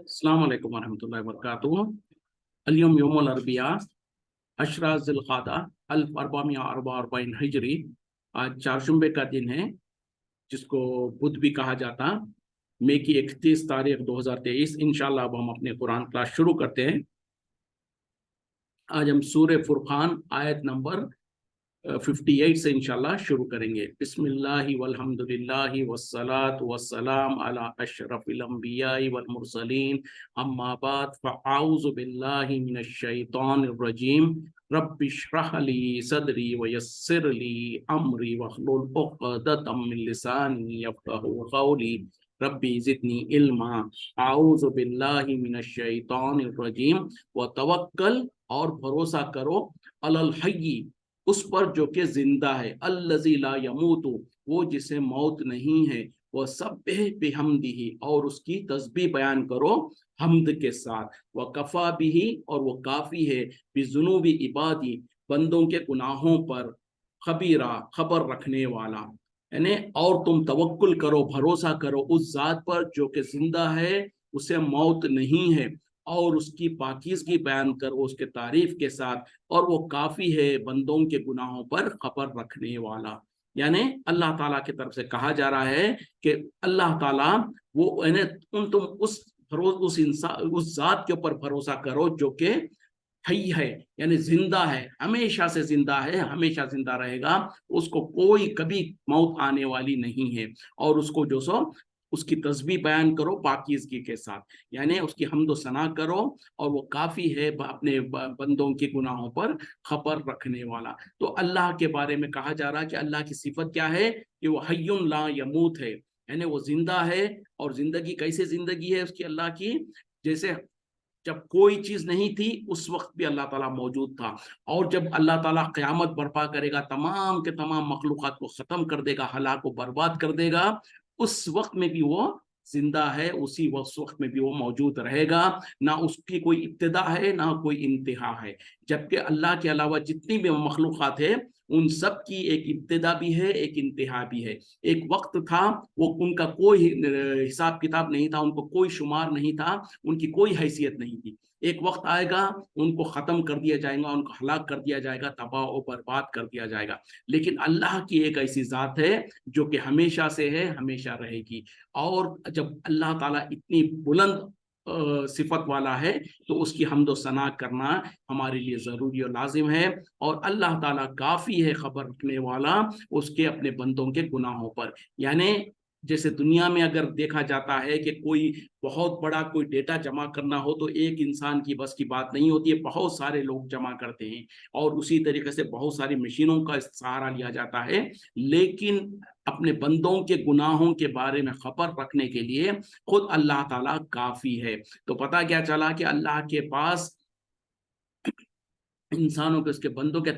अस्सलाम वालेकुम वरहमतुल्लाहि वबरकातुहू। अल-यौम यौमुल अरबिया अशरा ज़िल-क़अदा 1444 हिजरी। आज चारशंबे का दिन है, जिसको बुध भी कहा जाता। मई की 31 तारीख 2023। इंशाअल्लाह अब हम अपने कुरान क्लास शुरू करते हैं। आज हम सूरह फुरक़ान आयत नंबर 58 से इंशाल्लाह शुरू करेंगे। बिस्मिल्लाहि वल्हम्दुलिल्लाहि वस्सलातु वस्सलाम अला अशरफिल अंबियाई वल मुरसलीन, अम्मा बाद फ़अऊज़ु बिल्लाहि मिनश शैतानिर रजीम। रब्बि इश्रह ली सदरी व यस्सिर ली अमरी वहलुल उक़दतम मिन लिसानी यफ़क़हू क़ौली। रब्बी ज़िदनी इल्मा। अऊज़ु बिल्लाहि मिनश शैतानिर रजीम। व तवक्कल, और भरोसा करो, अलल हय्यी, उस पर जो कि जिंदा है, अल्लज़ी ला यमूतु, वो जिसे मौत नहीं है, वह सब्बिह बिहम्दिही, और उसकी तस्बीह बयान करो हम्द के साथ। वह कफ़ा बिही, और वो काफ़ी है, बिज़ुनूबि इबादी, बंदों के गुनाहों पर, खबीरा, खबर रखने वाला। यानी और तुम तवक्कुल करो, भरोसा करो उस ज़ात पर जो कि जिंदा है, उसे मौत नहीं है, और उसकी पाकीज़गी बयान करो उसके तारीफ के साथ, और वो काफ़ी है बंदों के गुनाहों पर खबर रखने वाला। यानी अल्लाह ताला की तरफ से कहा जा रहा है कि अल्लाह ताला वो यानी तुम उस इंसान, उस ज़ात के ऊपर भरोसा करो जो कि हई है, यानी जिंदा है, हमेशा से जिंदा है, हमेशा जिंदा रहेगा। उसको कोई कभी मौत आने वाली नहीं है। और उसको जो सो उसकी तस्बीह बयान करो पाकीज़गी के साथ, यानी उसकी हम्द सना करो, और वो काफ़ी है अपने बंदों के गुनाहों पर खबर रखने वाला। तो अल्लाह के बारे में कहा जा रहा है कि अल्लाह की सिफत क्या है कि वो हय्युन ला यमूत है, यानी वो जिंदा है। और जिंदगी कैसे जिंदगी है उसकी, अल्लाह की, जैसे जब कोई चीज नहीं थी उस वक्त भी अल्लाह ताला मौजूद था, और जब अल्लाह ताला क़यामत बर्पा करेगा, तमाम के तमाम मखलूक़ात को ख़त्म कर देगा, हलाक को बर्बाद कर देगा, उस वक्त में भी वो जिंदा है, उसी वक्त में भी वो मौजूद रहेगा। ना उसकी कोई इब्तिदा है, ना कोई इंतहा है। जबकि अल्लाह के अलावा जितनी भी मखलूक़ात है, उन सब की एक इब्तिदा भी है, एक इंतहा भी है। एक वक्त था, वो उनका कोई हिसाब किताब नहीं था, उनको कोई शुमार नहीं था, उनकी कोई हैसियत नहीं थी। एक वक्त आएगा, उनको ख़त्म कर दिया जाएगा, उनको हलाक कर दिया जाएगा, तबाह और बर्बाद कर दिया जाएगा। लेकिन अल्लाह की एक ऐसी ज़ात है जो कि हमेशा से है, हमेशा रहेगी। और जब अल्लाह ताला इतनी बुलंद सिफत वाला है, तो उसकी हम्द व सना करना हमारे लिए ज़रूरी और लाजिम है। और अल्लाह ताला काफ़ी है खबर रखने वाला उसके अपने बंदों के गुनाहों पर। यानी जैसे दुनिया में अगर देखा जाता है कि कोई बहुत बड़ा कोई डेटा जमा करना हो, तो एक इंसान की बस की बात नहीं होती है, बहुत सारे लोग जमा करते हैं, और उसी तरीके से बहुत सारी मशीनों का सहारा लिया जाता है। लेकिन अपने बंदों के गुनाहों के बारे में खबर रखने के लिए खुद अल्लाह ताला काफ़ी है। तो पता क्या चला कि अल्लाह के पास इंसानों के, उसके बंदों के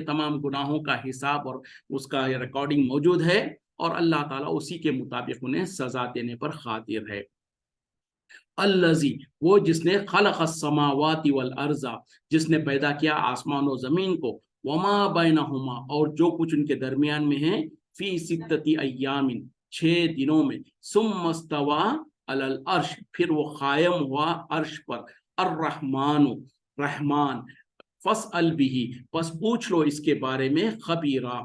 तमाम गुनाहों का हिसाब और उसका रिकॉर्डिंग मौजूद है, और अल्लाह ताला उसी के मुताबिक उन्हें सजा देने पर खातिर है। अल्लज़ी, वो जिसने खलक़ अस्समावाति वल अर्ज़ा, जिसने पैदा किया आसमान और ज़मीन को, वमा बैनहुमा, और जो कुछ उनके दरमियान में है, फी सित्तति अय्यामिन, 6 दिनों में, सुम्मस्तवा अलल अर्श, फिर वो कायम हुआ अर्श पर। अर्रहमानु, रहमान, फस्अल बिही, बस पूछ लो इसके बारे में, खबीरा,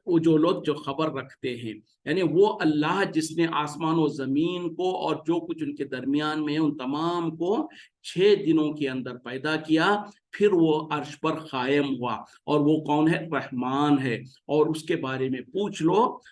वो जो लोग जो खबर रखते हैं। यानी वो अल्लाह जिसने आसमान और ज़मीन को और जो कुछ उनके दरमियान में है उन तमाम को 6 दिनों के अंदर पैदा किया, फिर वो अर्श पर कायम हुआ। और वो कौन है? रहमान है। और उसके बारे में पूछ लो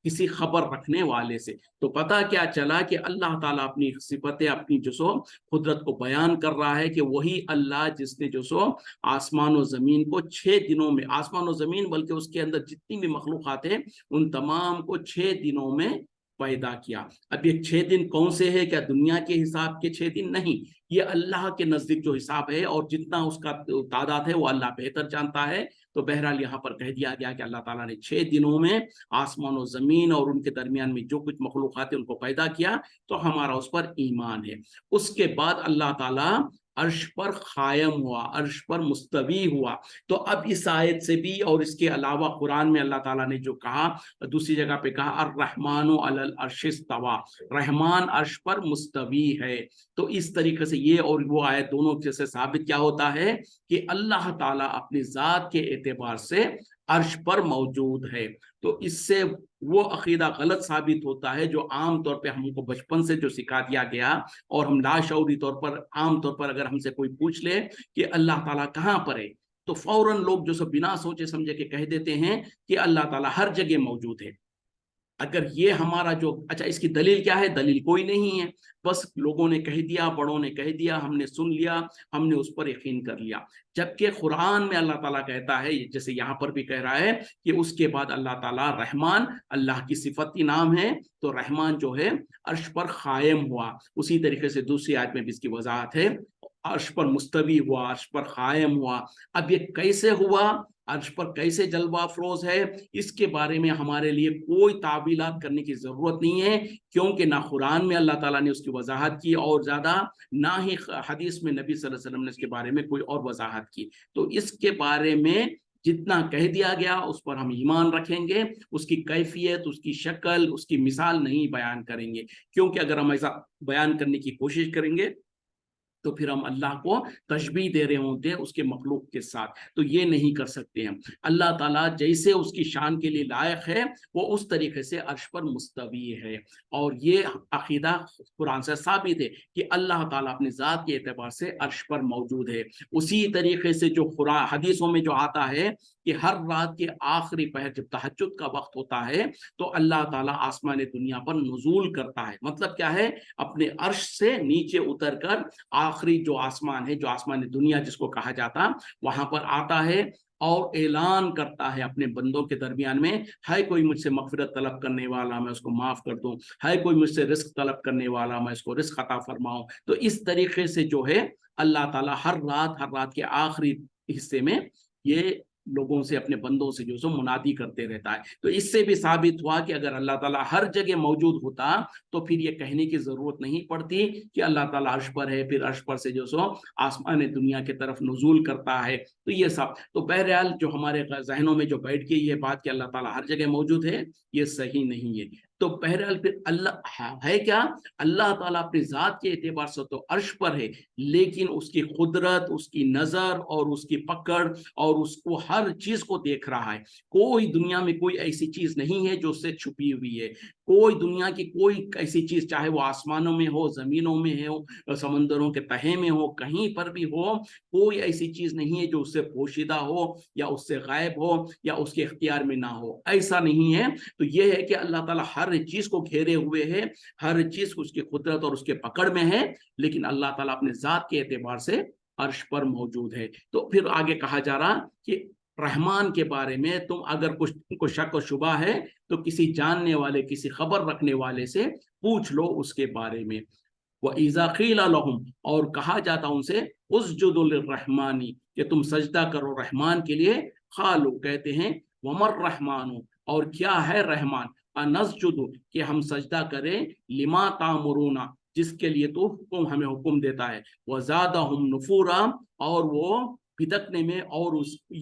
किसी खबर रखने वाले से। तो पता क्या चला कि अल्लाह ताला अपनी सिफतें, अपनी जो सो कुदरत को बयान कर रहा है कि वही अल्लाह जिसने जो सो आसमान और ज़मीन को 6 दिनों में, आसमान और ज़मीन बल्कि उसके अंदर जितनी भी मखलूक़ात है उन तमाम को 6 दिनों में पैदा किया। अब ये 6 दिन कौन से है? क्या दुनिया के हिसाब के 6 दिन? नहीं, ये अल्लाह के नज़दीक जो हिसाब है, और जितना उसका तादाद है वो अल्लाह बेहतर जानता है। तो बहरहाल यहाँ पर कह दिया गया कि अल्लाह ताला ने 6 दिनों में आसमान और ज़मीन और उनके दरमियान में जो कुछ मखलूक़ात है उनको पैदा किया, तो हमारा उस पर ईमान है। उसके बाद अल्लाह ताला عرش پر قائم ہوا، عرش پر مستوی ہوا۔ تو اب اس آیت سے بھی اور اس کے علاوہ قرآن میں اللہ تعالیٰ نے جو کہا، دوسری جگہ پہ کہا الرحمن علی العرش استوی، رحمان عرش پر مستوی ہے۔ تو اس طریقے سے یہ اور وہ آیت دونوں سے ثابت کیا ہوتا ہے کہ اللہ تعالیٰ اپنی ذات کے اعتبار سے عرش پر موجود ہے۔ تو اس سے وہ عقیدہ غلط ثابت ہوتا ہے جو عام طور پہ ہم کو بچپن سے جو سکھا دیا گیا، اور ہم لاشعوری طور پر عام طور پر اگر ہم سے کوئی پوچھ لے کہ اللہ تعالیٰ کہاں پر ہے، تو فوراً لوگ جو سب بنا سوچے سمجھے کے کہہ دیتے ہیں کہ اللہ تعالیٰ ہر جگہ موجود ہے۔ اگر یہ ہمارا جو اچھا اس کی دلیل کیا ہے؟ دلیل کوئی نہیں ہے، بس لوگوں نے کہہ دیا، بڑوں نے کہہ دیا، ہم نے سن لیا، ہم نے اس پر یقین کر لیا۔ جبکہ قرآن میں اللہ تعالیٰ کہتا ہے، جیسے یہاں پر بھی کہہ رہا ہے کہ اس کے بعد اللہ تعالیٰ رحمان، اللہ کی صفتی نام ہے، تو رحمان جو ہے عرش پر قائم ہوا۔ اسی طریقے سے دوسری آیت میں بھی اس کی وضاحت ہے، عرش پر مستوی ہوا، عرش پر قائم ہوا۔ اب یہ کیسے ہوا، عرش پر کیسے جلوہ افروز ہے، اس کے بارے میں ہمارے لیے کوئی تعویلات کرنے کی ضرورت نہیں ہے، کیونکہ نہ قرآن میں اللہ تعالیٰ نے اس کی وضاحت کی اور زیادہ، نہ ہی حدیث میں نبی صلی اللہ علیہ وسلم نے اس کے بارے میں کوئی اور وضاحت کی۔ تو اس کے بارے میں جتنا کہہ دیا گیا اس پر ہم ایمان رکھیں گے، اس کی کیفیت، اس کی شکل، اس کی مثال نہیں بیان کریں گے، کیونکہ اگر ہم ایسا بیان کرنے کی کوشش کریں گے تو پھر ہم اللہ کو تشبیہ دے رہے ہوتے ہیں اس کے مخلوق کے ساتھ، تو یہ نہیں کر سکتے ہم۔ اللہ تعالیٰ جیسے اس کی شان کے لیے لائق ہے وہ اس طریقے سے عرش پر مستوی ہے، اور یہ عقیدہ قرآن سے ثابت ہے کہ اللہ تعالیٰ اپنی ذات کے اعتبار سے عرش پر موجود ہے۔ اسی طریقے سے جو حدیثوں میں جو آتا ہے کہ ہر رات کے آخری پہر جب تہجد کا وقت ہوتا ہے تو اللہ تعالیٰ آسمان دنیا پر نزول کرتا ہے، مطلب کیا ہے، اپنے عرش سے نیچے اتر کر آخری جو آسمان ہے، جو آسمان دنیا جس کو کہا جاتا، وہاں پر آتا ہے اور اعلان کرتا ہے اپنے بندوں کے درمیان میں، ہے کوئی مجھ سے مغفرت طلب کرنے والا میں اس کو معاف کر دوں، ہے کوئی مجھ سے رزق طلب کرنے والا میں اس کو رزق عطا فرماؤں۔ تو اس طریقے سے جو ہے اللہ تعالیٰ ہر رات کے آخری حصے میں یہ لوگوں سے، اپنے بندوں سے جو سو منادی کرتے رہتا ہے۔ تو اس سے بھی ثابت ہوا کہ اگر اللہ تعالیٰ ہر جگہ موجود ہوتا تو پھر یہ کہنے کی ضرورت نہیں پڑتی کہ اللہ تعالیٰ عرش پر ہے، پھر عرش پر سے جو سو آسمان دنیا کی طرف نزول کرتا ہے۔ تو یہ سب تو بہرحال جو ہمارے ذہنوں میں جو بیٹھ گئی یہ بات کہ اللہ تعالیٰ ہر جگہ موجود ہے، یہ صحیح نہیں ہے۔ تو بہرحال پھر اللہ ہے کیا، اللہ تعالیٰ اپنی ذات کے اعتبار سے تو عرش پر ہے، لیکن اس کی قدرت، اس کی نظر اور اس کی پکڑ اور اس کو ہر چیز کو دیکھ رہا ہے۔ کوئی دنیا میں کوئی ایسی چیز نہیں ہے جو اس سے چھپی ہوئی ہے، کوئی دنیا کی کوئی ایسی چیز، چاہے وہ آسمانوں میں ہو، زمینوں میں ہو، سمندروں کے تہے میں ہو، کہیں پر بھی ہو، کوئی ایسی چیز نہیں ہے جو اس سے پوشیدہ ہو یا اس سے غائب ہو یا اس کے اختیار میں نہ ہو، ایسا نہیں ہے۔ تو یہ ہے کہ اللہ تعالیٰ ہر چیز کو گھیرے ہوئے ہے، ہر چیز اس کی قدرت اور اس کے پکڑ میں ہے، لیکن اللہ تعالیٰ اپنے ذات کے اعتبار سے عرش پر موجود ہے۔ تو پھر آگے کہا جا رہا کہ رحمان کے بارے میں تم اگر کچھ کو شک و شبہ ہے تو کسی جاننے والے، کسی خبر رکھنے والے سے پوچھ لو اس کے بارے میں۔ وَإِذَا قِيلَ لَهُمْ، اور کہا جاتا ان سے، اسجدوا للرحمن، کہ تم سجدہ کرو رحمان کے لیے، قالوا، کہتے ہیں، وَمَا الرحمن، اور کیا ہے رحمان، انسجد، کہ ہم سجدہ کریں، لما تامرون، جس کے لیے تو ہمیں حکم دیتا ہے، وزادہم نفورا، اور وہ بھدکنے میں، اور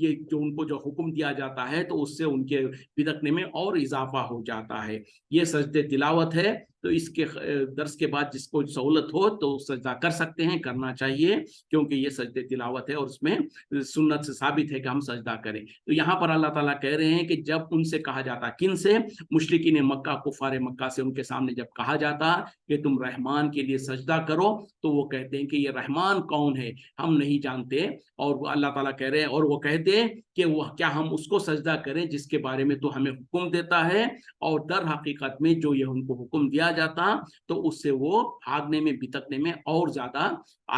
یہ جو ان کو جو حکم دیا جاتا ہے تو اس سے ان کے بھدکنے میں اور اضافہ ہو جاتا ہے۔ یہ سجدے تلاوت ہے، تو اس کے درس کے بعد جس کو سہولت ہو تو سجدہ کر سکتے ہیں، کرنا چاہیے، کیونکہ یہ سجدے تلاوت ہے اور اس میں سنت سے ثابت ہے کہ ہم سجدہ کریں۔ تو یہاں پر اللہ تعالیٰ کہہ رہے ہیں کہ جب ان سے کہا جاتا، کن سے، مشرکین مکہ، کفار مکہ سے ان کے سامنے جب کہا جاتا کہ تم رحمان کے لیے سجدہ کرو، تو وہ کہتے ہیں کہ یہ رحمان کون ہے، ہم نہیں جانتے، اور اللہ تعالیٰ کہہ رہے ہیں، اور وہ کہتے ہیں کہ وہ کیا ہم اس کو سجدہ کریں جس کے بارے میں تو ہمیں حکم دیتا ہے، اور در حقیقت میں جو یہ ان کو حکم دیا جاتا تو اس سے وہ بھاگنے میں، بھٹکنے میں اور زیادہ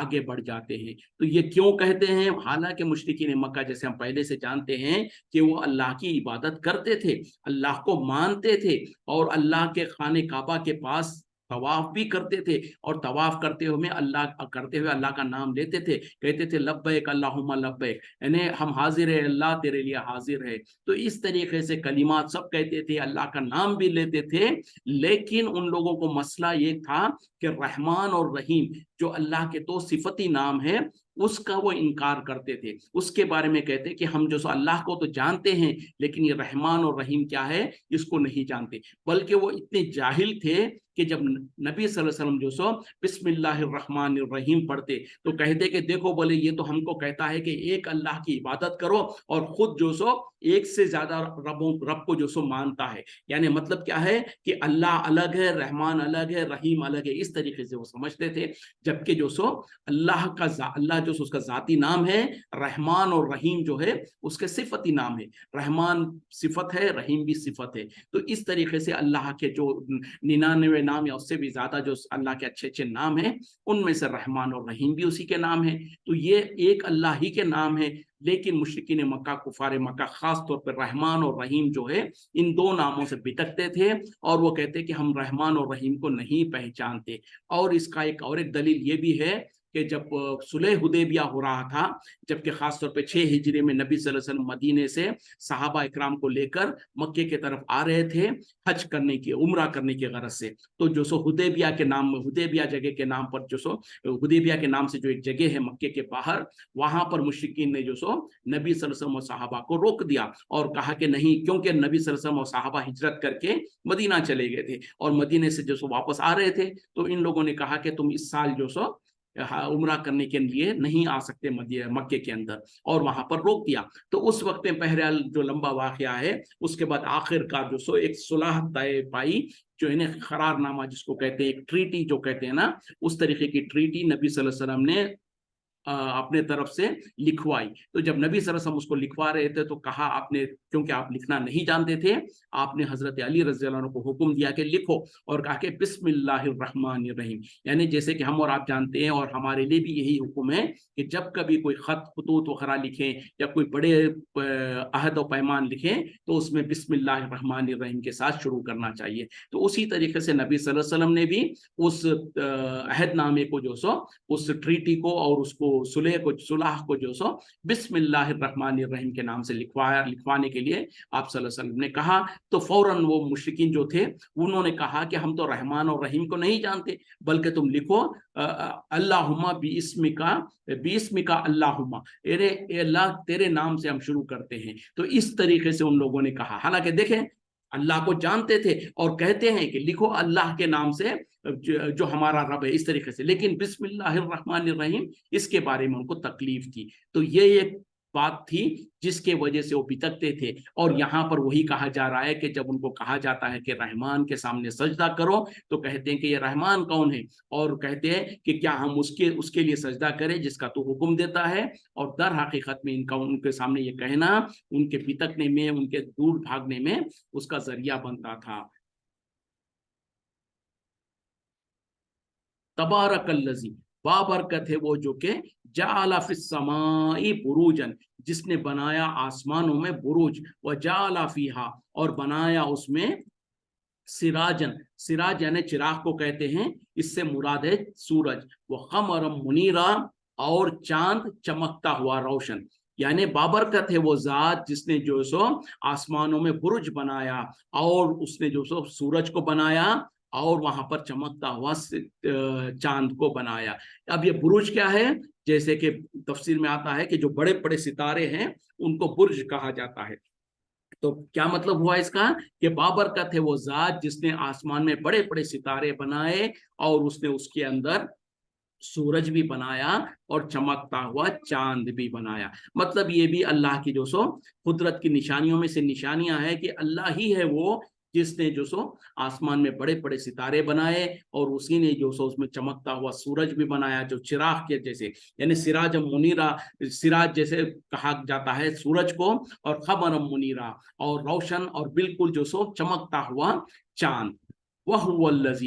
آگے بڑھ جاتے ہیں۔ تو یہ کیوں کہتے ہیں، حالانکہ مشرکین مکہ جیسے ہم پہلے سے جانتے ہیں کہ وہ اللہ کی عبادت کرتے تھے، اللہ کو مانتے تھے، اور اللہ کے خانہ کعبہ کے پاس तवाफ भी करते थे और तवाफ करते हुए अल्लाह का नाम लेते थे, कहते थे लब्बैक अल्लाहुम्मा लब्बैक, यानी हम हाजिर है अल्लाह, तेरे लिए हाजिर है। तो इस तरीके से कलिमात सब कहते थे, अल्लाह का नाम भी लेते थे। लेकिन उन लोगों को मसला ये था कि रहमान और रहीम जो अल्लाह के दो सिफती नाम है उसका वो इनकार करते थे। उसके बारे में कहते कि हम जो सो अल्लाह को तो जानते हैं, लेकिन ये रहमान और रहीम क्या है इसको नहीं जानते। बल्कि वो इतने जाहिल थे कि जब नबी सल्लल्लाहु अलैहि वसल्लम जो सो बिस्मिल्लाहिर्रहमानिर्रहीम पढ़ते तो कहते कि देखो बोले ये तो हमको कहता है कि एक अल्लाह की इबादत करो, और खुद जो सो एक से ज्यादा रब को जो सो मानता है। यानी मतलब क्या है कि अल्लाह अलग है, रहमान अलग है, रहीम अलग है, इस तरीके से वो समझते थे। जबकि जो सो अल्लाह जो सो उसका जाती नाम है, रहमान और रहीम जो है उसके सिफती नाम है। रहमान सिफत है, रहीम भी सिफत है। तो इस तरीके से अल्लाह के जो 99 नाम या उससे भी ज्यादा जो अल्लाह के अच्छे अच्छे नाम हैं, उनमें से रहमान और रहीम भी उसी के नाम है। तो ये एक अल्लाह ही के नाम है। लेकिन मुशरिकीन मक्का, कुफार मक्का खास तौर पर रहमान और रहीम जो है इन दो नामों से बितकते थे, और वो कहते कि हम रहमान और रहीम को नहीं पहचानते। और इसका एक दलील ये भी है कि जब सुलह हुदैबिया हो रहा था, जबकि खास तौर पे 6 हिजरी में नबी सल्लल्लाहु अलैहि वसल्लम मदीने से सहाबा इकराम को लेकर मक्के की तरफ आ रहे थे हज करने की, उम्रा करने की गरज से। तो जो सो हुदैबिया के नाम, हुदैबिया जगह के नाम पर जो सो हुदैबिया के नाम से जो एक जगह है मक्के के बाहर, वहां पर मुशरिकीन ने जो सो नबी सल्लल्लाहु अलैहि वसल्लम और सहाबा को रोक दिया और कहा कि नहीं, क्योंकि नबी सल्लल्लाहु अलैहि वसल्लम और सहाबा हिजरत करके मदीना चले गए थे और मदीने से जो सो वापस आ रहे थे। तो इन लोगों ने कहा कि तुम इस साल जो सो उम्रा करने के लिए नहीं आ सकते मक्के के अंदर, और वहां पर रोक दिया। तो उस वक्त में बहरहाल जो लंबा वाकया है, उसके बाद आखिरकार जो सो एक सुलह तय पाई, जो है करारनामा जिसको कहते हैं, एक ट्रीटी जो कहते हैं ना, उस तरीके की ट्रीटी नबी सल्लल्लाहु अलैहि वसल्लम ने अपने तरफ से लिखवाई। तो जब नबी सल्लल्लाहु अलैहि वसल्लम उसको लिखवा रहे थे तो कहा आपने, क्योंकि आप लिखना नहीं जानते थे, आपने हजरत अली रज़ी अल्लाह अन्हु को हुक्म दिया कि लिखो, और कहा कि बिस्मिल्लाहिर्रहमानिर्रहीम। यानी जैसे कि हम और आप जानते हैं और हमारे लिए भी यही हुक्म है कि जब कभी कोई खत खतूत वगैरह लिखें या कोई बड़े अहद और पैमान लिखें तो उसमें बिस्मिल्लाहिर्रहमानिर्रहीम के साथ शुरू करना चाहिए। तो उसी तरीके से नबी सल्लल्लाहु अलैहि वसल्लम ने भी उस अहदनामे को जो सो, उस ट्रीटी को और उसको सुलह को जो सो बिस्मिल्लाहिर्रहमानिर्रहीम के नाम से लिखवाने के लिए आप सल्लल्लाहु अलैहि वसल्लम ने कहा। तो फौरन वो मुशरिकीन जो थे उन्होंने कहा कि हम तो रहमान और रहीम को नहीं जानते, बल्कि तुम लिखो अल्लाहुम्मा बिस्मिका अल्लाहुम्मा, अल्लाह तेरे नाम से हम शुरू करते हैं। तो इस तरीके से उन लोगों ने कहा। हालांकि देखें, अल्लाह को जानते थे और कहते हैं कि लिखो अल्लाह के नाम से जो हमारा रब है, इस तरीके से, लेकिन बिस्मिल्लाहिर्रहमानिर्रहीम इसके बारे में उनको तकलीफ थी। तो ये एक बात थी जिसके वजह से वो बितकते थे। और यहाँ पर वही कहा जा रहा है कि जब उनको कहा जाता है कि रहमान के सामने सजदा करो, तो कहते हैं कि ये रहमान कौन है, और कहते हैं कि क्या हम उसके लिए सजदा करें जिसका तो हुक्म देता है। और दर हकीकत में इनका उनके सामने ये कहना उनके बितकने में, उनके दूर भागने में उसका जरिया बनता था। तबारकल्लज़ी, बाबरकत है वो जो के जाअला फिस समाई बुरूजन, जिसने बनाया आसमानों में बुरूज, व जाअला फीहा, और बनाया उसमें सिराजन, सिराज यानी चिराग को कहते हैं, इससे मुराद है सूरज, व कमरम मुनीरा, और चांद चमकता हुआ रोशन। यानी बाबरकत है वो जात जिसने जो सो आसमानों में बुरुज बनाया, और उसने जो सो सूरज को बनाया, और वहां पर चमकता हुआ चांद को बनाया। अब ये बुरुज क्या है, जैसे कि तफसीर में आता है कि जो बड़े बड़े सितारे हैं उनको बुर्ज कहा जाता है। तो क्या मतलब हुआ इसका कि बाबरकत है वो जात जिसने आसमान में बड़े बड़े सितारे बनाए, और उसने उसके अंदर सूरज भी बनाया और चमकता हुआ चांद भी बनाया। मतलब ये भी अल्लाह की जो सो कुदरत की निशानियों में से निशानियां है कि अल्लाह ही है वो जिसने जो सो आसमान में बड़े बड़े सितारे बनाए, और उसी ने जो सो उसमें चमकता हुआ सूरज भी बनाया जो चिराग के जैसे, यानी सिराज मुनीरा, सिराज जैसे कहा जाता है सूरज को, और खबर मुनीरा, और रोशन और बिल्कुल जो सो चमकता हुआ चांद। वह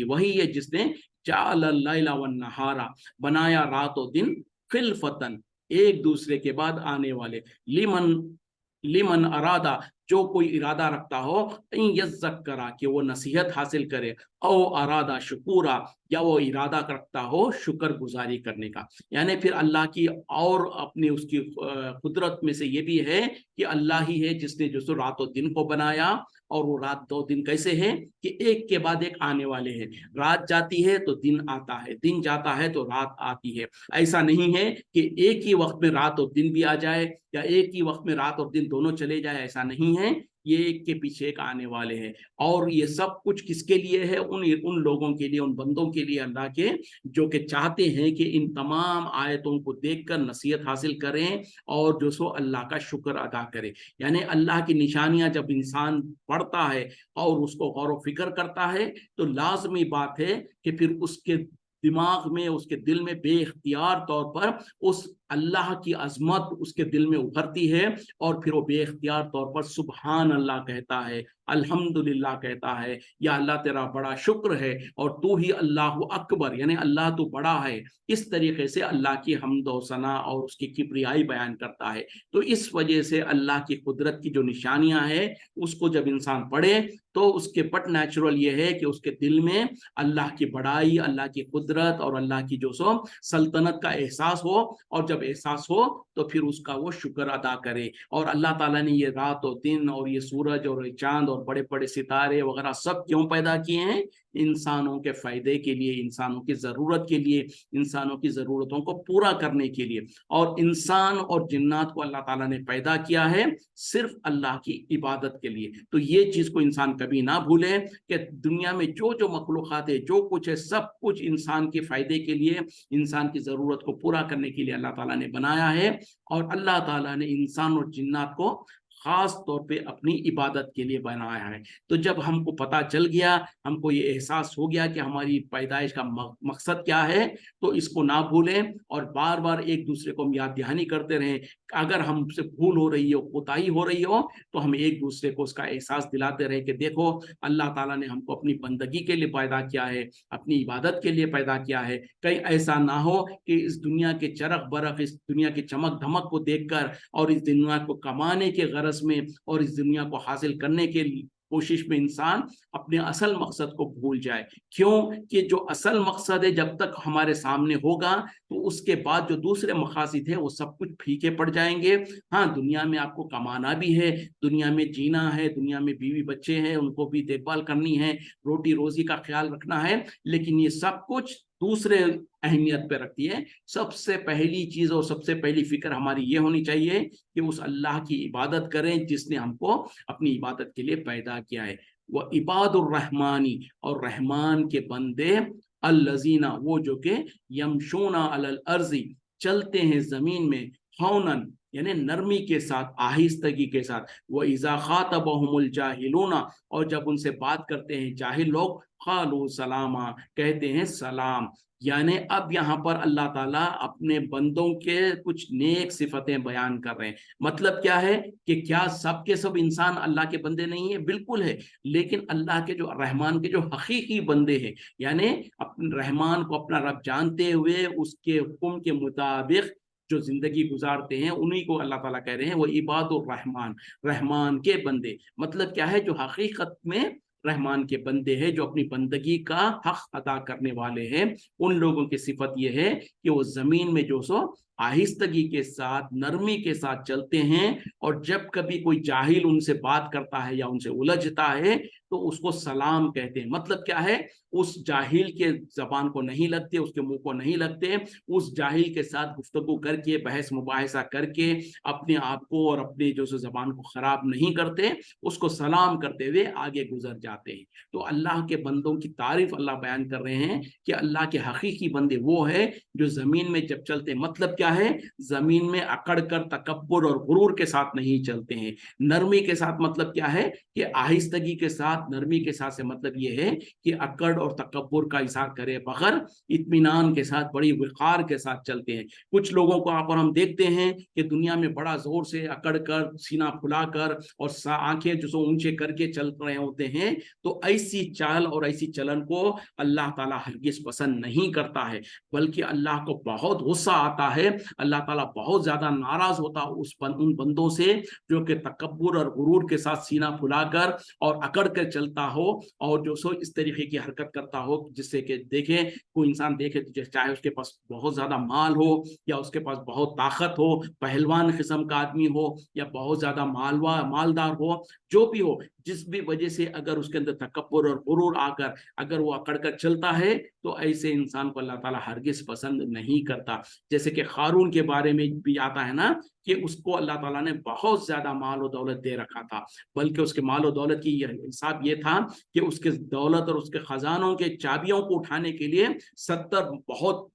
वही है जिसने लैला वन नहारा, बनाया रात और दिन, खिलफतन, एक दूसरे के बाद आने वाले, लिमन लिमन अरादा, जो कोई इरादा रखता हो यज़्ज़करा कि वो नसीहत हासिल करे, औ अरादा शुकूरा या वो इरादा रखता हो शुक्र गुजारी करने का। यानी फिर अल्लाह की और अपनी उसकी कुदरत में से ये भी है कि अल्लाह ही है जिसने जो सो रात और दिन को बनाया, और वो रात दो दिन कैसे हैं कि एक के बाद एक आने वाले हैं। रात जाती है तो दिन आता है, दिन जाता है तो रात आती है। ऐसा नहीं है कि एक ही वक्त में रात और दिन भी आ जाए या एक ही वक्त में रात और दिन दोनों चले जाए, ऐसा नहीं है। ये एक के पीछे एक आने वाले हैं। और ये सब कुछ किसके लिए है? उन लोगों के लिए, उन बंदों के लिए अल्लाह के, जो कि चाहते हैं कि इन तमाम आयतों को देखकर नसीहत हासिल करें और जो सो अल्लाह का शुक्र अदा करें। यानी अल्लाह की निशानियां जब इंसान पढ़ता है और उसको गौर व फिक्र करता है तो लाजमी बात है कि फिर उसके दिमाग में, उसके दिल में बेइख्तियार तौर पर उस अल्लाह की अजमत उसके दिल में उभरती है, और फिर वो बेइख्तियार तौर पर सुबहान अल्लाह कहता है, अल्हम्दुलिल्लाह कहता है, या अल्लाह तेरा बड़ा शुक्र है और तू ही अल्लाह अकबर, यानी अल्लाह तू बड़ा है। इस तरीके से अल्लाह की हम्द और सना और उसकी किबरियाई बयान करता है। तो इस वजह से अल्लाह की कुदरत की जो निशानियां हैं उसको जब इंसान पढ़े तो उसके बट नेचुरल ये है कि उसके दिल में अल्लाह की बड़ाई, अल्लाह की कुदरत और अल्लाह की जो सो सल्तनत का एहसास हो, और जब एहसास हो तो फिर उसका वो शुक्र अदा करे। और अल्लाह ताला ने ये रात और दिन और ये सूरज और ये चांद और बड़े बड़े सितारे वगैरह सब क्यों पैदा किए हैं? इंसानों के फायदे के लिए, इंसानों की जरूरत के लिए, इंसानों की जरूरतों को पूरा करने के लिए। और इंसान और जिन्नात को अल्लाह ताला ने पैदा किया है सिर्फ अल्लाह की इबादत के लिए। तो ये चीज को इंसान कभी ना भूले कि दुनिया में जो जो मखलूक़ात है, जो कुछ है, सब कुछ इंसान के फायदे के लिए, इंसान की जरूरत को पूरा करने के लिए अल्लाह ताला ने बनाया है। और अल्लाह ताला ने इंसान और जिन्नात को खास तौर पे अपनी इबादत के लिए बनाया है। तो जब हमको पता चल गया, हमको ये एहसास हो गया कि हमारी पैदाइश का मकसद क्या है, तो इसको ना भूलें और बार बार एक दूसरे को हम याद दहानी करते रहें। अगर हमसे भूल हो रही हो, कोताही हो रही हो, तो हम एक दूसरे को उसका एहसास दिलाते रहे कि देखो अल्लाह ताला ने हमको अपनी बंदगी के लिए पैदा किया है, अपनी इबादत के लिए पैदा किया है। कहीं ऐसा ना हो कि इस दुनिया के चरख बरख, इस दुनिया की चमक धमक को देखकर और इस दुनिया को कमाने के गरज में और इस दुनिया को हासिल करने के कोशिश में इंसान अपने असल मकसद को भूल जाए। क्यों? कि जो असल मकसद है जब तक हमारे सामने होगा तो उसके बाद जो दूसरे मकासद है वो सब कुछ फीके पड़ जाएंगे। हाँ, दुनिया में आपको कमाना भी है, दुनिया में जीना है, दुनिया में बीवी बच्चे हैं उनको भी देखभाल करनी है, रोटी रोजी का ख्याल रखना है, लेकिन ये सब कुछ दूसरे अहमियत पे रखती है। सबसे पहली चीज और सबसे पहली फिक्र हमारी ये होनी चाहिए कि उस अल्लाह की इबादत करें जिसने हमको अपनी इबादत के लिए पैदा किया है। वह इबादुर रहमानी, और रहमान के बंदे, अल्लजीना वो जो के यमशूना अलल अर्जी चलते हैं जमीन में, हौनन यानी नरमी के साथ, आहिस्तगी के साथ, वो इज़ा खातबहुमुल जाहिलूना और जब उनसे बात करते हैं जाहिल लोग, खालू सलामा कहते हैं सलाम। यानी अब यहाँ पर अल्लाह ताला अपने बंदों के कुछ नेक सिफतें बयान कर रहे हैं। मतलब क्या है कि क्या सब के सब इंसान अल्लाह के बंदे नहीं है? बिल्कुल है, लेकिन अल्लाह के जो रहमान के जो हकीकी बंदे हैं, यानी अपने रहमान को अपना रब जानते हुए उसके हुक्म के मुताबिक जो जिंदगी गुजारते हैं, उन्हीं को अल्लाह ताला कह रहे हैं वो इबादुर रहमान, रहमान के बंदे। मतलब क्या है? जो हकीकत में रहमान के बंदे हैं, जो अपनी बंदगी का हक अदा करने वाले हैं, उन लोगों की सिफत यह है कि वो जमीन में जो सो आहिस्तगी के साथ, नरमी के साथ चलते हैं, और जब कभी कोई जाहिल उनसे बात करता है या उनसे उलझता है तो उसको सलाम कहते हैं। मतलब क्या है? उस जाहिल के जबान को नहीं लगते, उसके मुंह को नहीं लगते, उस जाहिल के साथ गुफ्तगू करके, बहस मुबाहिसा करके अपने आप को और अपनी जो जबान को खराब नहीं करते, उसको सलाम करते हुए आगे गुजर जाते हैं। तो अल्लाह के बंदों की तारीफ अल्लाह बयान कर रहे हैं कि अल्लाह के हकीकी बंदे वो है जो जमीन में जब चलते, मतलब क्या है? जमीन में अकड़ कर, तकब्बुर और गुरूर के साथ नहीं चलते हैं। नरमी के साथ मतलब क्या है? कि आहिस्तगी के साथ, साथ, नरमी के साथ से मतलब ये है कि अकड़ और तकब्बुर का इज़हार करे बगैर इत्मीनान के साथ, बड़ी वक़ार के साथ चलते हैं। कुछ लोगों को आप और हम देखते हैं कि दुनिया में बड़ा ज़ोर से अकड़ कर, सीना फुलाकर और आंखें जो सो ऊंचे करके चल रहे होते हैं, तो ऐसी चाल और ऐसी चलन को अल्लाह ताला हरगिज़ पसंद नहीं करता है, बल्कि अल्लाह को बहुत गुस्सा आता है। अल्लाह ताला बहुत ज़्यादा नाराज़ होता है उन बंदों से जो कि तकब्बुर और गुरूर के साथ सीना फुलाकर और अकड़ कर चलता हो, और जो सो इस तरीके की हरकत करता हो जिससे कि देखे कोई इंसान देखे तो चाहे उसके पास बहुत ज्यादा माल हो या उसके पास बहुत ताकत हो, पहलवान किस्म का आदमी हो या बहुत ज्यादा मालदार हो, जो भी हो, जिस भी वजह से अगर उसके अंदर तकब्बुर और गुरूर आकर अगर वो अकड़ कर चलता है, तो ऐसे इंसान को अल्लाह ताला हरगिज पसंद नहीं करता। जैसे कि कारून के बारे में भी आता है ना कि उसको अल्लाह ताला ने बहुत ज्यादा माल और दौलत दे रखा था, बल्कि उसके माल और दौलत की हिसाब ये था कि उसके दौलत और उसके खजानों के चाबियों को उठाने के लिए 70 बहुत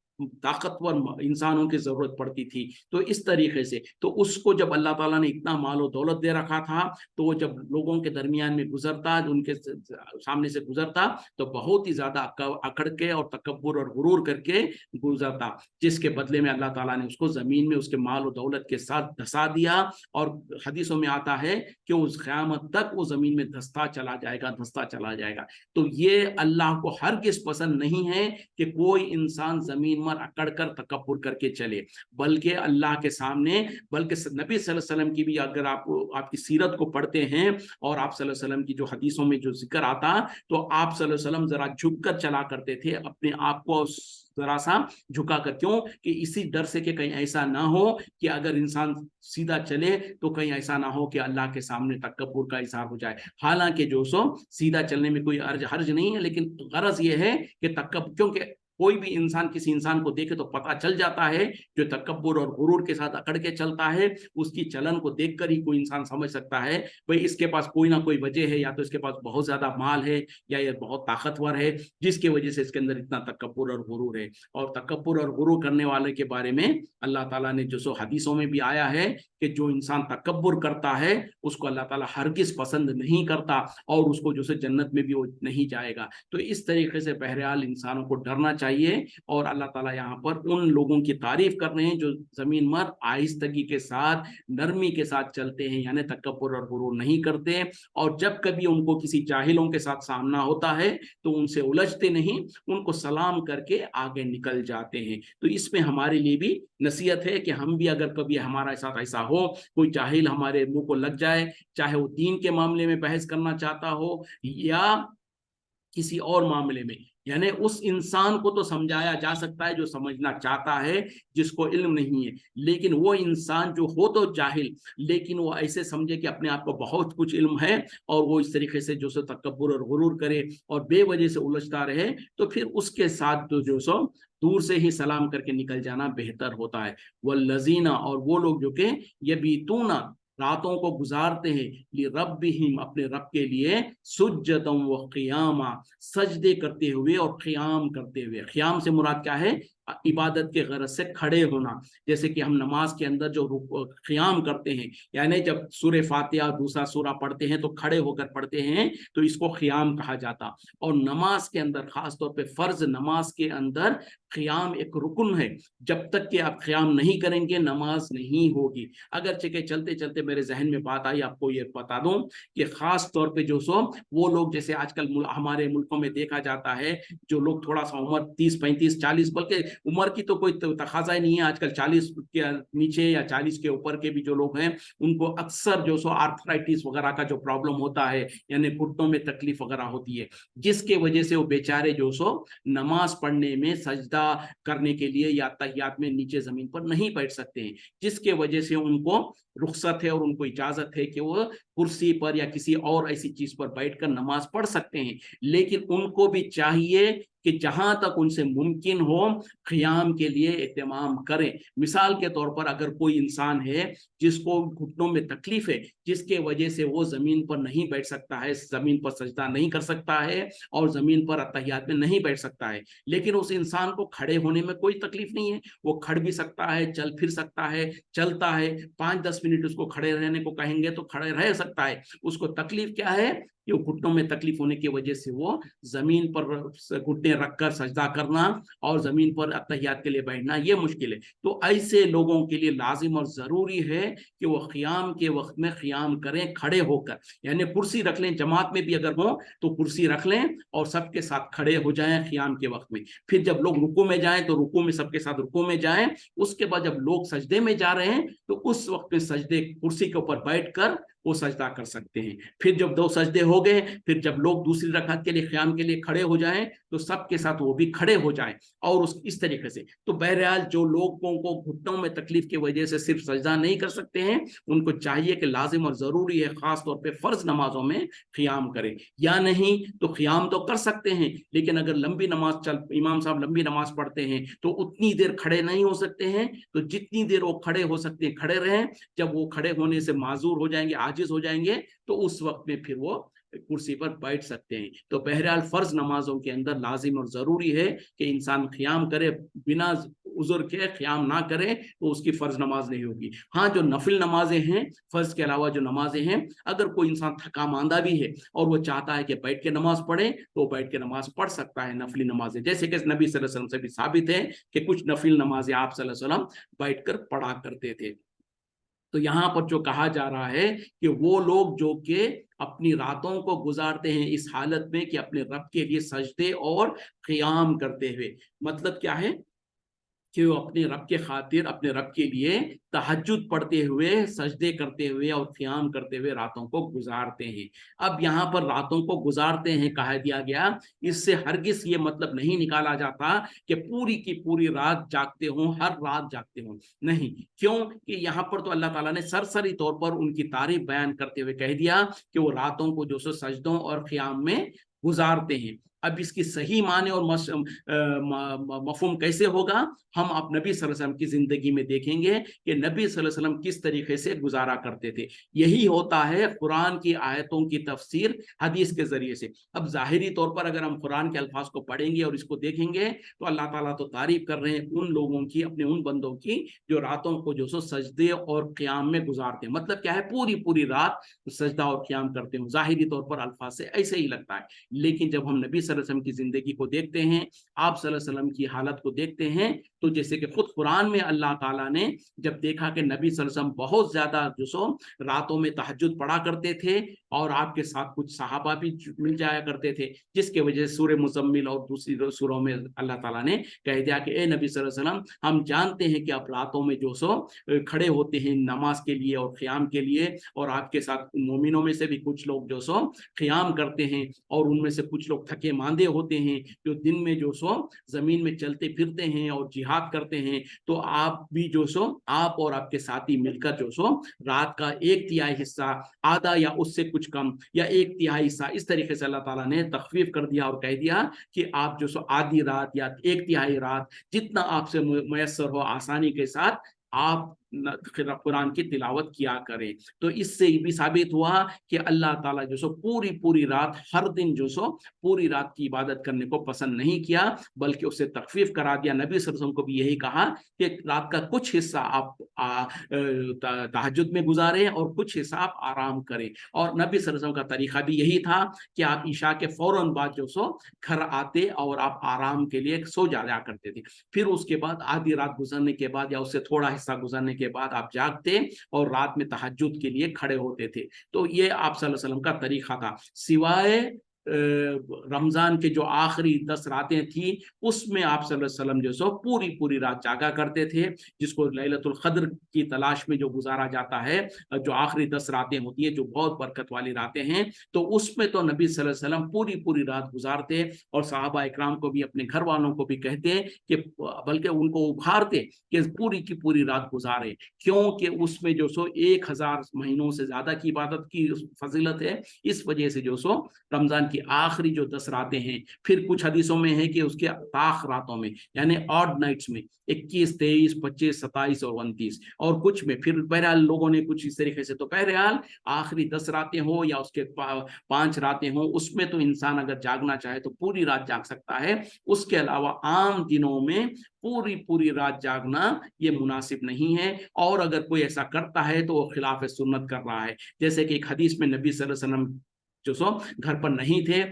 ताकतवर इंसानों की जरूरत पड़ती थी। तो इस तरीके से तो उसको जब अल्लाह ताला ने इतना माल और दौलत दे रखा था, तो वो जब लोगों के दरमियान में गुजरता, उनके सामने से गुजरता, तो बहुत ही ज्यादा अकड़ के और तकब्बुर और गुरूर करके गुजरता, जिसके बदले में अल्लाह ताला ने उसको जमीन में उसके माल और दौलत के साथ धसा दिया। और हदीसों में आता है कि उस क़यामत तक वो जमीन में धसता चला जाएगा। तो ये अल्लाह को हरगिज़ पसंद नहीं है कि कोई इंसान जमीन पर अकड़ कर तकब्बुर करके चले, बल्कि अल्लाह के सामने, बल्कि नबी सल्लल्लाहु अलैहि वसल्लम की भी अगर आप आपकी सीरत को पढ़ते हैं और आप सल्लल्लाहु अलैहि वसल्लम की जो हदीसों में जो जिक्र आता, तो आप सल्लल्लाहु अलैहि वसल्लम जरा झुककर चला करते थे, अपने आप को जरा सा झुका कर, क्यों कि इसी डर से कि कहीं ऐसा ना हो कि अगर इंसान सीधा चले तो कहीं ऐसा ना हो कि अल्लाह के सामने तकब्बुर का इज़हार हो जाए। हालांकि जो सो सीधा चलने में कोई हर्ज नहीं है, लेकिन गरज ये है कि तकब्बुर, क्योंकि कोई भी इंसान किसी इंसान को देखे तो पता चल जाता है, जो तकब्बुर और गुरूर के साथ अकड़ के चलता है, उसकी चलन को देखकर ही कोई इंसान समझ सकता है भाई इसके पास कोई ना कोई वजह है, या तो इसके पास बहुत ज्यादा माल है या ये बहुत ताकतवर है, जिसकी वजह से इसके अंदर इतना तकब्बुर और गुरूर है। और तकब्बुर और गुरूर करने वाले के बारे में अल्लाह ताला ने जो सो हदीसों में भी आया है कि जो इंसान तकब्बुर करता है उसको अल्लाह ताला हरगिज़ पसंद नहीं करता, और उसको जो से जन्नत में भी वो नहीं जाएगा। तो इस तरीके से बहरहाल इंसानों को डरना चाहिए। और अल्लाह ताला यहाँ पर उन लोगों की तारीफ कर रहे हैं जो जमीन पर आहिस्तगी के साथ, नरमी के साथ चलते हैं, यानी तकब्बुर और गुरूर नहीं करते, और जब कभी उनको किसी जाहिलों के साथ सामना होता है तो उनसे उलझते नहीं, उनको सलाम करके आगे निकल जाते हैं। तो इसमें हमारे लिए भी नसीहत है कि हम भी अगर कभी हमारे साथ ऐसा हो, कोई जाहिल हमारे मुंह को लग जाए, चाहे वो दीन के मामले में बहस करना चाहता हो या किसी और मामले में, यानी उस इंसान को तो समझाया जा सकता है जो समझना चाहता है, जिसको इल्म नहीं है, लेकिन वो इंसान जो हो तो जाहिल, लेकिन वो ऐसे समझे कि अपने आप को बहुत कुछ इल्म है, और वो इस तरीके से जो सो तकब्बुर और गुरूर करे और बेवजह से उलझता रहे, तो फिर उसके साथ तो जो सो दूर से ही सलाम करके निकल जाना बेहतर होता है। वल्लज़ीना, और वो लोग जो कि यबीतूना, रातों को गुजारते हैं, li रब्बिहिम, अपने रब के लिए, सुज्जदम व क़ियामा, सजदे करते हुए और क़ियाम करते हुए। क़ियाम से मुराद क्या है? इबादत के गरज से खड़े होना। जैसे कि हम नमाज के अंदर जो क़ियाम करते हैं, यानी जब सूरह फातिहा दूसरा सूरा पढ़ते हैं तो खड़े होकर पढ़ते हैं, तो इसको क़ियाम कहा जाता। और नमाज के अंदर, खास तौर पे फर्ज नमाज के अंदर, क़ियाम एक रुकन है। जब तक कि आप क़ियाम नहीं करेंगे नमाज नहीं होगी। अगर के चलते चलते मेरे जहन में बात आई, आपको ये बता दूं कि खास तौर पे जो सो वो लोग, जैसे आजकल हमारे मुल्कों में देखा जाता है, जो लोग थोड़ा सा उम्र 30 35 40, बल्कि उम्र की तो कोई तकाजा ही नहीं है आजकल, 40 के नीचे या 40 के ऊपर के भी जो लोग हैं, उनको अक्सर जो सो आर्थराइटिस वगैरह का जो प्रॉब्लम होता है, यानी घुटनों में तकलीफ वगैरह होती है, जिसके वजह से वो बेचारे जो सो नमाज पढ़ने में, सजदा करने के लिए या तहियात में नीचे जमीन पर नहीं बैठ सकते हैं, जिसके वजह से उनको रुख्सत है और उनको इजाजत है कि वो कुर्सी पर या किसी और ऐसी चीज पर बैठकर नमाज पढ़ सकते हैं। लेकिन उनको भी चाहिए कि जहां तक उनसे मुमकिन हो क़ियाम के लिए एहतमाम करें। मिसाल के तौर पर अगर कोई इंसान है जिसको घुटनों में तकलीफ है, जिसके वजह से वो जमीन पर नहीं बैठ सकता है, जमीन पर सजदा नहीं कर सकता है और जमीन पर अत्तहियात में नहीं बैठ सकता है, लेकिन उस इंसान को खड़े होने में कोई तकलीफ नहीं है, वो खड़ भी सकता है, चल फिर सकता है, चलता है, 5-10 मिनट उसको खड़े रहने को कहेंगे तो खड़े रह सकता है। उसको तकलीफ क्या है? कि वो घुटनों में तकलीफ होने की वजह से वो जमीन पर घुटने रखकर सजदा करना और जमीन पर अत्तहियात के लिए बैठना ये मुश्किल है। तो ऐसे लोगों के लिए लाजिम और जरूरी है कि वो क़ियाम के वक्त में क़ियाम करें खड़े होकर, यानी कुर्सी रख लें, जमात में भी अगर हो तो कुर्सी रख लें और सबके साथ खड़े हो जाएं क़ियाम के वक्त में। फिर जब लोग रुकू में जाएं तो रुकू में सबके साथ रुकू में जाएं। उसके बाद जब लोग सजदे में जा रहे हैं तो उस वक्त में सजदे कुर्सी के ऊपर बैठकर वो सजदा कर सकते हैं। फिर जब 2 सजदे हो गए, फिर जब लोग दूसरी रकात के लिए क़ियाम के लिए खड़े हो जाएं तो सबके साथ वो भी खड़े हो जाएं और इस तरीके से। तो बहरहाल जो लोगों को घुटनों में तकलीफ की वजह से सिर्फ सजदा नहीं कर सकते हैं, उनको चाहिए कि लाजिम और जरूरी है खास तौर पे फर्ज नमाजों में क़ियाम करें। या नहीं तो क़ियाम तो कर सकते हैं, लेकिन अगर लंबी नमाज इमाम साहब लंबी नमाज पढ़ते हैं तो उतनी देर खड़े नहीं हो सकते हैं। तो जितनी देर वो खड़े हो सकते हैं खड़े रहें। जब वो खड़े होने से माजूर हो जाएंगे, आजिज हो जाएंगे, तो उस वक्त में फिर वो कुर्सी पर बैठ सकते हैं। तो बहरहाल फर्ज नमाजों के अंदर लाजिम और जरूरी है कि इंसान क़ियाम करे, बिना उज़र के क़ियाम ना करे तो उसकी फर्ज नमाज नहीं होगी। हाँ, जो नफिल नमाजें हैं, फर्ज के अलावा जो नमाजें हैं, अगर कोई इंसान थका मांदा भी है और वो चाहता है कि बैठ के नमाज पढ़े तो बैठ के नमाज पढ़ सकता है, नफिल नमाजें। जैसे कि नबी सल्लल्लाहु अलैहि वसल्लम से भी साबित है कि कुछ नफिल नमाजें आप सल्लल्लाहु अलैहि वसल्लम बैठकर पढ़ा करते थे। तो यहाँ पर जो कहा जा रहा है कि वो लोग जो कि अपनी रातों को गुजारते हैं इस हालत में कि अपने रब के लिए सजदे और क़ियाम करते हुए, मतलब क्या है कि वो अपने रब के खातिर, अपने रब के लिए तहज्जुद पढ़ते हुए, सजदे करते हुए और क़ियाम करते हुए रातों को गुजारते हैं। अब यहाँ पर रातों को गुजारते हैं कहा दिया गया, इससे हरगिज़ ये मतलब नहीं निकाला जाता कि पूरी की पूरी रात जागते हों, हर रात जागते हों, नहीं। क्यों कि यहाँ पर तो अल्लाह ताला ने सरसरी तौर पर उनकी तारीफ बयान करते हुए कह दिया कि वो रातों को जो सो सजदों और क़ियाम में गुजारते हैं। अब इसकी सही माने और मफहूम कैसे होगा, हम आप नबी सल्लल्लाहु अलैहि वसल्लम की जिंदगी में देखेंगे कि नबी सल्लल्लाहु अलैहि वसल्लम किस तरीके से गुजारा करते थे। यही होता है कुरान की आयतों की तफसीर हदीस के जरिए से। अब जाहिरी तौर पर अगर हम कुरान के अल्फाज को पढ़ेंगे और इसको देखेंगे तो अल्लाह ताला तो तारीफ कर रहे हैं उन लोगों की, अपने उन बंदों की जो रातों को जो सो सजदे और क़ियाम में गुजारते हैं। मतलब क्या है, पूरी पूरी रात सजदा और क़ियाम करते हैं। जाहिरी तौर पर अल्फाज से ऐसे ही लगता है, लेकिन जब हम नबी सल्लल्लाहु अलैहि वसल्लम की जिंदगी को देखते हैं, आप सल्लल्लाहु अलैहि वसल्लम की हालत को देखते हैं, तो जैसे कि खुद कुरान में अल्लाह ताला ने जब देखा कि नबी सल्लल्लाहु अलैहि वसल्लम बहुत ज्यादा जो सो रातों में तहज्जुद पढ़ा करते थे और आपके साथ कुछ सहाबा भी मिल जाया करते थे, जिसके वजह से सूरह मुज़म्मिल और दूसरी सूरों में अल्लाह ताला ने कह दिया कि ए नबी सल्लल्लाहु अलैहि वसल्लम, हम जानते हैं कि आप रातों में जो सो खड़े होते हैं नमाज के लिए और क़ियाम के लिए, और आपके साथ मोमिनों में से भी कुछ लोग जो सो क़ियाम करते हैं और उनमें से कुछ लोग थके मांदे होते हैं जो दिन में जो सो जमीन में चलते फिरते हैं और जिहाद करते हैं। तो आप भी जो सो, आप और आपके साथी मिलकर जो सो रात का 1/3 हिस्सा, आधा या उससे कुछ कम, या 1/3 हिस्सा, इस तरीके से अल्लाह ताला ने तखफीफ कर दिया और कह दिया कि आप जो सो आधी रात या 1/3 रात, जितना आपसे मुयस्सर हो आसानी के साथ आप कुरान की तिलावत किया करें। तो इससे भी साबित हुआ कि अल्लाह ताला जो सो पूरी पूरी रात, हर दिन जो सो पूरी रात की इबादत करने को पसंद नहीं किया, बल्कि उसे तखफीफ करा दिया। नबी सल्लल्लाहु अलैहि वसल्लम को भी यही कहा कि रात का कुछ हिस्सा आप तहज्जुद में गुजारें और कुछ हिस्सा आप आराम करें। और नबी सल्लल्लाहु अलैहि वसल्लम का तरीका भी यही था कि आप ईशा के फौरन बाद जो सो घर आते और आप आराम के लिए सो जाया करते थे। फिर उसके बाद आधी रात गुजरने के बाद या उससे थोड़ा हिस्सा गुजरने के बाद आप जागते और रात में तहज्जुद के लिए खड़े होते थे। तो ये आप सल्लल्लाहु अलैहि वसल्लम का तरीका था। सिवाय रमजान के जो आखिरी 10 रातें थी, उसमें आप सल्लल्लाहु अलैहि वसल्लम जो सो पूरी पूरी रात जागा करते थे, जिसको लैलतुल क़द्र की तलाश में जो गुजारा जाता है, जो आखिरी 10 रातें होती है जो बहुत बरकत वाली रातें हैं, तो उसमें तो नबी सल्लल्लाहु अलैहि वसल्लम पूरी पूरी रात गुजारते और सहाबा इकराम को भी, अपने घर वालों को भी कहते कि बल्कि उनको उभारते कि पूरी की पूरी रात गुजारे, क्योंकि उसमें जो सो 1000 महीनों से ज्यादा की इबादत की फजीलत है। इस वजह से जो सो रमजान की आखिरी जो 10 रातें हैं, फिर कुछ हदीसों में है कि उसके ताख रातों में, यानी ऑड नाइट्स में 21, 23, 25, 27 और 29, और कुछ में फिर बहरहाल लोगों ने कुछ इस तरीके से, तो बहरहाल आखिरी 10 रातें हो या उसके 5 रातें हो, उसमें तो इंसान अगर जागना चाहे तो पूरी रात जाग सकता है। उसके अलावा आम दिनों में पूरी पूरी रात जागना ये मुनासिब नहीं है, और अगर कोई ऐसा करता है तो वो खिलाफ सुन्नत कर रहा है। जैसे कि एक हदीस में नबी सल्लल्लाहु अलैहि वसल्लम जो सो घर पर नहीं थे।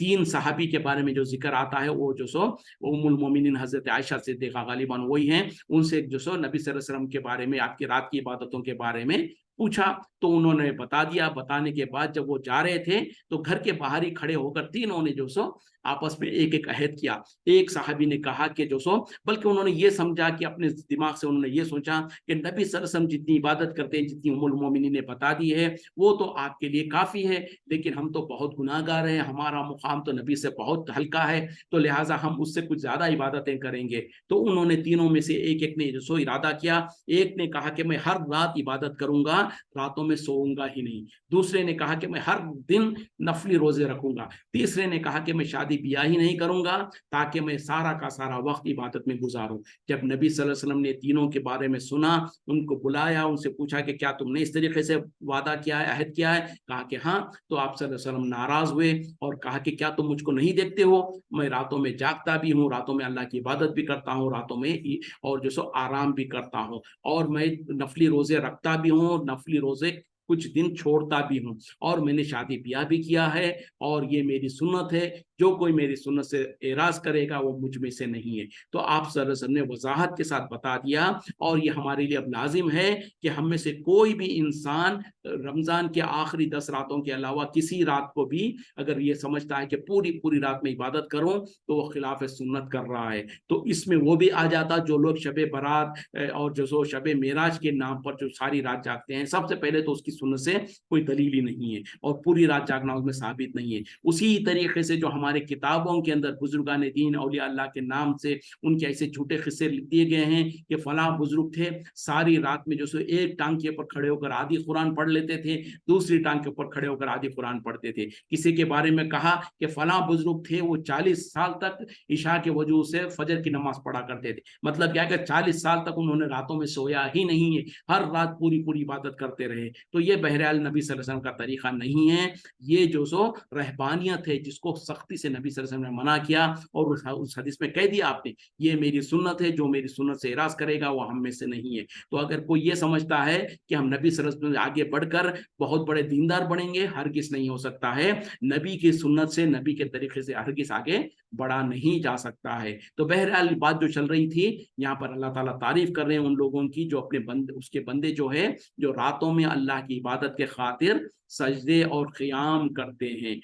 3 सहाबी के बारे में जो जिक्र आता है वो जो सो उम्मुल मोमिनीन हजरत आयशा सिद्दीक़ा गालिबन वही हैं। उनसे जो सो नबी सल्लल्लाहु अलैहि वसल्लम के बारे में, आपकी रात की इबादतों के बारे में पूछा, तो उन्होंने बता दिया। बताने के बाद जब वो जा रहे थे तो घर के बाहर ही खड़े होकर तीनों ने जो सो आपस में एक एक अहद किया। एक साहबी ने कहा कि जो सो, बल्कि उन्होंने ये समझा कि अपने दिमाग से उन्होंने ये सोचा कि नबी सल्लल्लाहु अलैहि वसल्लम जितनी इबादत करते हैं, जितनी उम्मुल मोमिनीन ने बता दी है, वो तो आपके लिए काफी है, लेकिन हम तो बहुत गुनाहगार हैं, हमारा मुकाम तो नबी से बहुत हल्का है, तो लिहाजा हम उससे कुछ ज्यादा इबादतें करेंगे। तो उन्होंने तीनों में से एक एक ने जो सो इरादा किया। एक ने कहा कि मैं हर रात इबादत करूंगा, रातों में सोऊंगा ही नहीं। दूसरे ने कहा कि मैं हर दिन नफली रोजे रखूंगा। तीसरे ने कहा कि मैं शादी ब्याह ही नहीं करूंगा, ताकि मैं सारा का सारा वक्त इबादत में गुजारूं। जब नबी सल्लल्लाहु अलैहि वसल्लम ने तीनों के बारे में सुना, उनको बुलाया, उनसे पूछा कि क्या तुमने इस तरीके से वादा किया है, अहद किया है? कहा कि हाँ। तो आप सल्लल्लाहु अलैहि वसल्लम नाराज हुए और कहा कि क्या तुम मुझको नहीं देखते हो, मैं रातों में जागता भी हूँ, रातों में अल्लाह की इबादत भी करता हूँ, रातों में और जो सो आराम भी करता हूँ, और मैं नफली रोजे रखता भी हूँ, नफली रोजे कुछ दिन छोड़ता भी हूँ, और मैंने शादी ब्याह भी किया है, और ये मेरी सुन्नत है, जो कोई मेरी सुन्नत से एराज करेगा वो मुझ में से नहीं है। तो आप सल्लल्लाहु अलैहि वसल्लम ने वजाहत के साथ बता दिया, और ये हमारे लिए अब लाजिम है कि हम में से कोई भी इंसान रमजान के आखिरी 10 रातों के अलावा किसी रात को भी अगर ये समझता है कि पूरी पूरी रात में इबादत करूं, तो वो खिलाफ सुन्नत कर रहा है। तो इसमें वो भी आ जाता जो लोग शबे बारात और जो सो शबे मेराज के नाम पर जो सारी रात जागते हैं, सबसे पहले तो उसकी सुन्नत से कोई दलील ही नहीं है, और पूरी रात जागना उसमें साबित नहीं है। उसी तरीके से जो हमारे किताबों के अंदर बुजुर्गान दीन औलिया अल्लाह के नाम से उनके ऐसे झूठे किस्से लिख दिए गए हैं कि फलां बुजुर्ग थे, सारी रात में जो सो एक टांग के ऊपर खड़े होकर आधी कुरान पढ़ लेते थे, दूसरी टांग के ऊपर खड़े होकर आधी कुरान पढ़ते थे। किसी के बारे में कहा कि फलां बुजुर्ग थे, वो 40 साल तक इशा के वजू से फजर की नमाज पढ़ा करते थे। मतलब क्या कि 40 साल तक उन्होंने रातों में सोया ही नहीं है, हर रात पूरी पूरी इबादत करते रहे। तो ये बहरहाल नबी सल्लल्लाहु अलैहि वसल्लम का तरीका नहीं है। ये जो सो रहबानियत है, जिसको सख्ती से नबी सल्लल्लाहु अलैहि वसल्लम ने मना किया, और उस हदीस में कह दिया आपने, ये मेरी सुन्नत है, जो मेरी सुन्नत से इराज करेगा वो हम में से नहीं है। तो अगर कोई ये समझता है कि हम नबी सल्लल्लाहु अलैहि वसल्लम से आगे बढ़कर बहुत बड़े दीनदार बनेंगे, हरगिज नहीं हो सकता है। नबी की सुन्नत से, नबी के तरीके से हरगिज आगे बढ़ा नहीं जा सकता है। तो बहरहाल बात जो चल रही थी, यहाँ पर अल्लाह ताला तारीफ कर रहे हैं उन लोगों की जो अपने बंदे, उसके बंदे जो है, जो रातों में अल्लाह की इबादत के खातिर सजदे और क़ियाम करते हैं।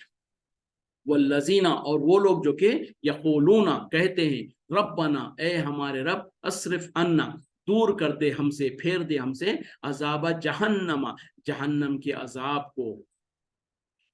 वल्लज़ीना, और वो लोग जो कि यक़ूलूना कहते हैं, रब्बना, ए हमारे रब, अस्रिफ अन्ना, दूर कर दे हमसे, फेर दे हमसे, अज़ाब जहन्नमा, जहन्नम के अजाब को,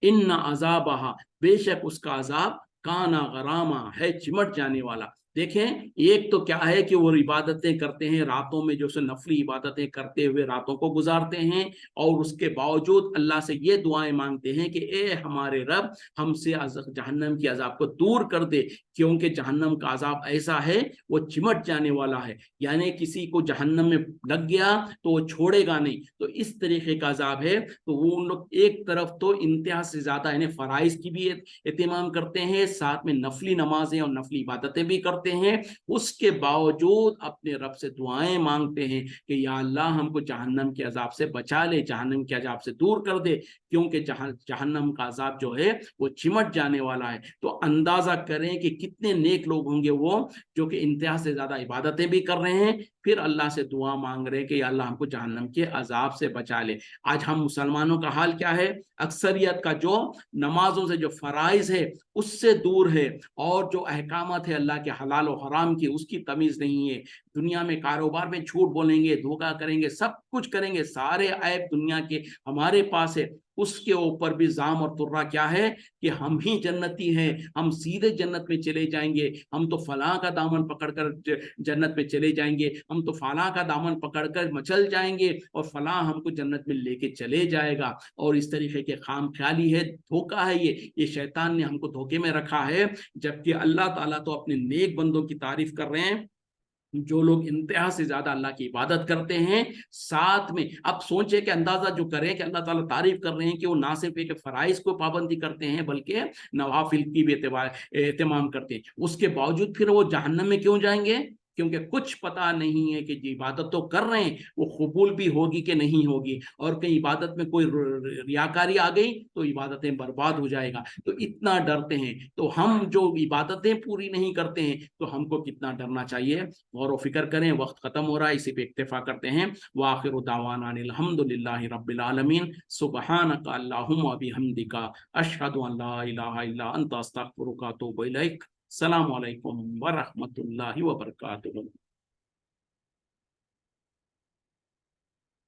इन्ना अजाबहा, बेशक उसका अजाब, काना गरामा, है चिमट जाने वाला। देखें, एक तो क्या है कि वो इबादतें करते हैं, रातों में जो से नफली इबादतें करते हुए रातों को गुजारते हैं, और उसके बावजूद अल्लाह से ये दुआएं मांगते हैं कि ए हमारे रब, हमसे जहन्नम की अजाब को दूर कर दे, क्योंकि जहन्नम का अजाब ऐसा है, वो चिमट जाने वाला है। यानी किसी को जहन्नम में लग गया तो वो छोड़ेगा नहीं। तो इस तरीके का अजाब है। तो वो उन लोग एक तरफ तो इंतहा से ज्यादा यानी फराइज की भी एहतमाम करते हैं, साथ में नफली नमाजें और नफली इबादतें भी करते हैं, उसके बावजूद अपने रब से दुआएं मांगते हैं कि या अल्लाह, हमको जहन्नम के अजाब से बचा ले, जहन्नम के अजाब से दूर कर दे, क्योंकि जहन्नम का अजाब जो है वो चिमट जाने वाला है। तो अंदाजा करें कि कितने नेक लोग होंगे वो, जो कि इंतहा से ज्यादा इबादतें भी कर रहे हैं, फिर अल्लाह से दुआ मांग रहे हैं कि या अल्लाह, हमको जहन्नम के अजाब से बचा ले। आज हम मुसलमानों का हाल क्या है? अक्सरियत का जो नमाजों से जो फराइज है उससे दूर है, और जो अहकामत है अल्लाह के हलाल और हराम की, उसकी तमीज नहीं है। दुनिया में कारोबार में झूठ बोलेंगे, धोखा करेंगे, सब कुछ करेंगे, सारे ऐप दुनिया के हमारे पास है। उसके ऊपर भी जाम और तुर्रा क्या है कि हम ही जन्नती हैं, हम सीधे जन्नत में चले जाएंगे, हम तो फलां का दामन पकड़कर जन्नत में चले जाएंगे, हम तो फलां का दामन पकड़कर मचल जाएंगे, और फलां हमको जन्नत में लेके चले जाएगा। और इस तरीके के खाम ख्याली है, धोखा है, ये शैतान ने हमको धोखे में रखा है। जबकि अल्लाह ताला तो अपने नेक बंदों की तारीफ कर रहे हैं, जो लोग इंतहा से ज्यादा अल्लाह की इबादत करते हैं। साथ में अब सोचे कि अंदाजा जो करें कि अल्लाह ताला तारीफ कर रहे हैं कि वो ना सिर्फ एक फराइज को पाबंदी करते हैं, बल्कि नवाफिल की भी एहतमाम करते हैं, उसके बावजूद फिर वो जहन्नम में क्यों जाएंगे? کیونکہ کچھ پتا نہیں ہے کہ جو عبادت تو کر رہے ہیں وہ قبول بھی ہوگی کہ نہیں ہوگی، اور کہیں عبادت میں کوئی ریاکاری آ گئی تو عبادتیں برباد ہو جائے گا، تو اتنا ڈرتے ہیں۔ تو ہم جو عبادتیں پوری نہیں کرتے ہیں تو ہم کو کتنا ڈرنا چاہیے، غور و فکر کریں۔ وقت ختم ہو رہا ہے، اسی پہ اکتفا کرتے ہیں۔ وآخر دعوانا الحمد للہ رب العالمین، سبحانک اللہم و بحمدک، اشہد ان لا الہ الا انت، استغفرک و اتوب الیک۔ السلام علیکم ورحمۃ اللہ وبرکاتہ۔